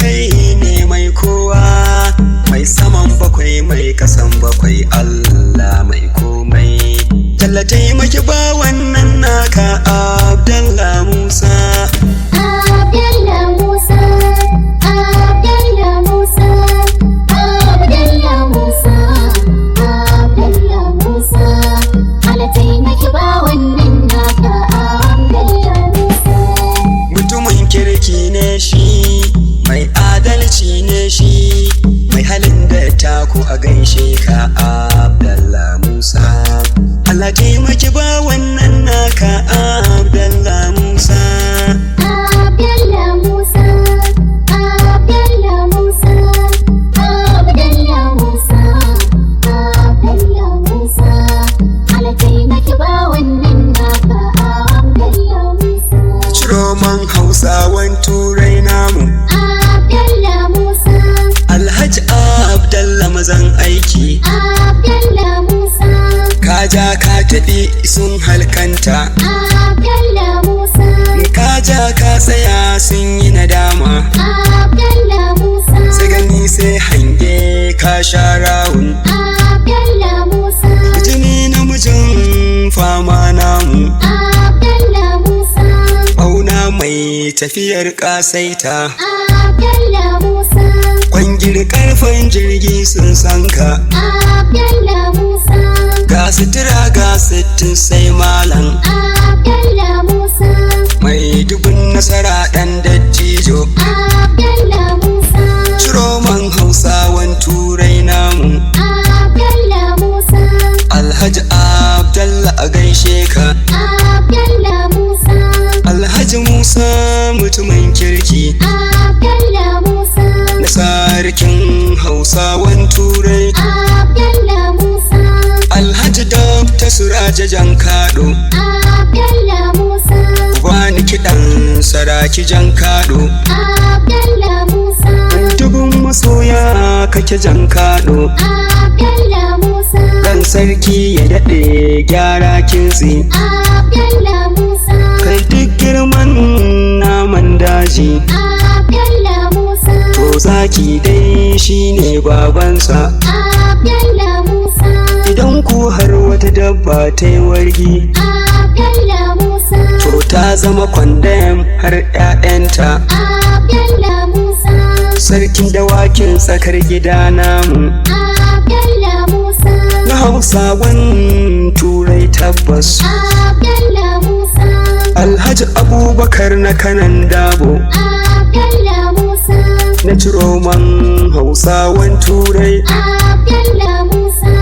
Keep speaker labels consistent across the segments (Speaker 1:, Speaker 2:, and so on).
Speaker 1: kai ne mai kowa, mai saman bakwai mai kasan bakwai, Allah mai komai. Jalla taimaki ba wannan naka Abdallah Musa.
Speaker 2: Abdallah Musa, Abdallah Musa, Abdallah Musa, Abdallah Musa. Allah taimaki ba wannan naka Abdallah Musa.
Speaker 1: Mutumin kirki ne shi, mai adalci ne shi, mai halin da taku a gaishe ka Abdallah Musa. Allah taimaki ba wannan naka Abdallah Musa.
Speaker 2: Abdallah Musa, Abdallah Musa, Abdallah Musa, Abdallah Musa. Allah taimaki ba wannan naka Abdallah Musa.
Speaker 1: Ciroman Hausawan Turai namu
Speaker 2: Abdallah Musa,
Speaker 1: Alhaji Abdallah mazan aiki.
Speaker 2: Abdallah Musa,
Speaker 1: Kaja ka tafi sun halkanta,
Speaker 2: Abdallah Musa,
Speaker 1: kaja ka tsaya sun yi nadama.
Speaker 2: Abdallah Musa,
Speaker 1: Sai gani sai hange ka sha rawun,
Speaker 2: Abdallah Musa,
Speaker 1: jini namijin fama namu.
Speaker 2: Abdallah Musa,
Speaker 1: Bauna mai tafiyar ƙasaita,
Speaker 2: Abdallah Musa,
Speaker 1: kwangir karfin jirgi sun sanka.
Speaker 2: Abdallah Musa,
Speaker 1: Ga sutura ga sittin sai malam,
Speaker 2: Abdallah Musa,
Speaker 1: mai dubun nasara ɗan dattijo.
Speaker 2: Abdallah Musa,
Speaker 1: Ciroman Hausawan Turai namu
Speaker 2: Abdallah Musa,
Speaker 1: Alhaji Abdallah a gaishe ka.
Speaker 2: Abdallah Musa,
Speaker 1: Alhaji Musa mutumin kirki
Speaker 2: Abdallah Musa,
Speaker 1: na sarkin Hausawan Turai.
Speaker 2: Abdallah Musa,
Speaker 1: Alhaji Dr. Suraja Jankado,
Speaker 2: Abdallah Musa,
Speaker 1: bani kiɗan saraki Jankado.
Speaker 2: Abdallah Musa,
Speaker 1: Dubun masoya kake Jankado,
Speaker 2: Abdallah Musa,
Speaker 1: ɗan sarki ya daɗe gyara kintsi.
Speaker 2: Abdallah Musa,
Speaker 1: Kai duk girman naman daji,
Speaker 2: Abdallah Musa,
Speaker 1: to zaki dai shine babansa.
Speaker 2: Abdallah Musa,
Speaker 1: Idan ku har wata dabba ta yi wargi,
Speaker 2: Abdallah Musa,
Speaker 1: to ta zama kwandam har 'ya'yanta.
Speaker 2: Abdallah Musa,
Speaker 1: Sarkin dawakin tsakar gida namu
Speaker 2: Abdallah Musa,
Speaker 1: na Hausawan Turai tabbas.
Speaker 2: Abdallah Musa,
Speaker 1: Alhaji Abubakar na kanan dabo,
Speaker 2: Abdallah Musa,
Speaker 1: na Ciroman Hausawan Turai.
Speaker 2: Abdallah Musa,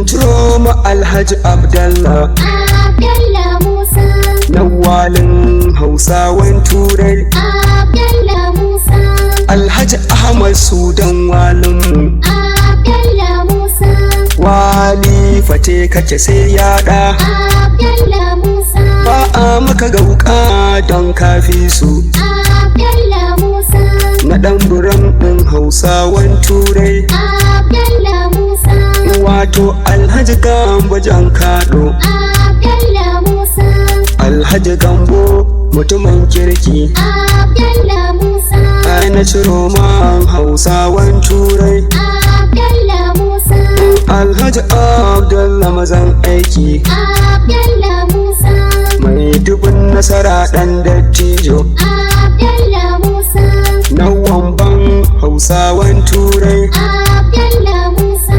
Speaker 1: Ciroma Alhaji Abdallah
Speaker 2: Abdallah Musa,
Speaker 1: na walin Hausawan Turai.
Speaker 2: Abdallah Musa,
Speaker 1: Alhaji Ahmad Sudan walinmu,
Speaker 2: Abdallah Musa,
Speaker 1: wali fate kake sai yaɗa.
Speaker 2: Abdallah Musa,
Speaker 1: Ba a maka gauka don kafi su,
Speaker 2: Abdallah Musa,
Speaker 1: na ɗan buram ɗin Hausawan Turai.
Speaker 2: Abdallah Musa,
Speaker 1: Wato Alhaji Gambo Jankado,
Speaker 2: Abdallah Musa,
Speaker 1: Alhaji Gambo mutumin kirki.
Speaker 2: Abdallah Musa,
Speaker 1: Ai na Ciroman Hausawan Turai.
Speaker 2: Abdallah Musa,
Speaker 1: Alhaji Abdallah mazan aiki,
Speaker 2: Abdallah Musa,
Speaker 1: mai dubun nasara ɗan dattijo.
Speaker 2: Abdallah Musa,
Speaker 1: Na wamban Hausawan Turai.
Speaker 2: Abdallah Musa,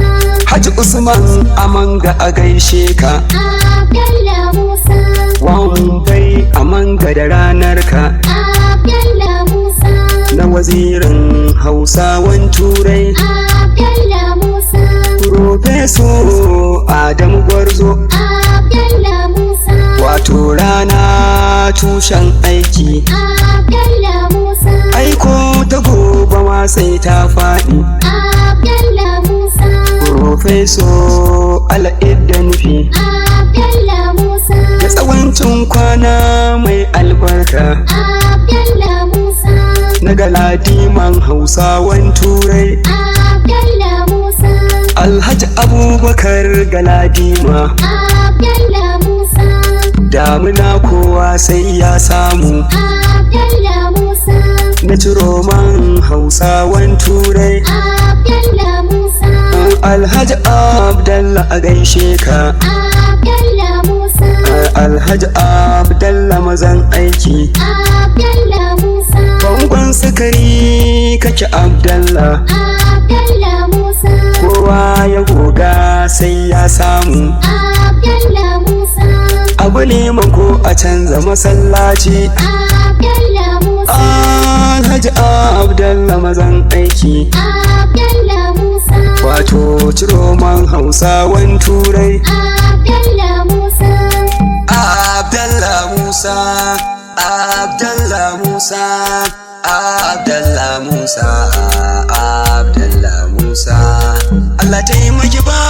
Speaker 1: Haji Usman Amanga a gaishe ka,
Speaker 2: Abdallah Musa,
Speaker 1: wambai Amanga da ranar ka.
Speaker 2: Abdallah Musa,
Speaker 1: Na wazirin Hausawan Turai.
Speaker 2: Abdallah Musa,
Speaker 1: Profeso Adamu Gwarzo,
Speaker 2: Abdallah Musa,
Speaker 1: wato rana tushen aiki.
Speaker 2: Abdallah Musa,
Speaker 1: Aiko ta gobe ma sai ta faɗi.
Speaker 2: Abdallah Musa,
Speaker 1: Profeso Al'idda nufi,
Speaker 2: Abdallah Musa,
Speaker 1: da tsawancin kwana mai albarka.
Speaker 2: Abdallah Musa,
Speaker 1: Na galadiman Hausawan Turai.
Speaker 2: Abdallah Musa,
Speaker 1: Alhaji Abubakar Galadima,
Speaker 2: Abdallah Musa,
Speaker 1: damuna kowa sai ya samu.
Speaker 2: Abdallah Musa,
Speaker 1: na ciroman Hausawan Turai.
Speaker 2: Abdallah Musa.
Speaker 1: Alhaji Abdallah a gaishe ka.
Speaker 2: Abdallah Musa.
Speaker 1: Alhaji Abdallah mazan aiki.
Speaker 2: Abdallah Musa.
Speaker 1: Bangon sukari kake Abdallah.
Speaker 2: Abdallah Musa.
Speaker 1: Kowa ya goga sai ya samu.
Speaker 2: Abdallah Musa.
Speaker 1: Abu neman ko a canza masallaci.
Speaker 2: Abdallah Musa.
Speaker 1: Alhaji Abdallah mazan aiki.
Speaker 2: Abdallah Musa.
Speaker 1: Wato ciroman Hausawan Turai.
Speaker 2: Abdallah Musa.
Speaker 1: Abdallah Musa. Abdallah Musa. Abdallah Musa. Abdallah Musa. Allah taimaki ba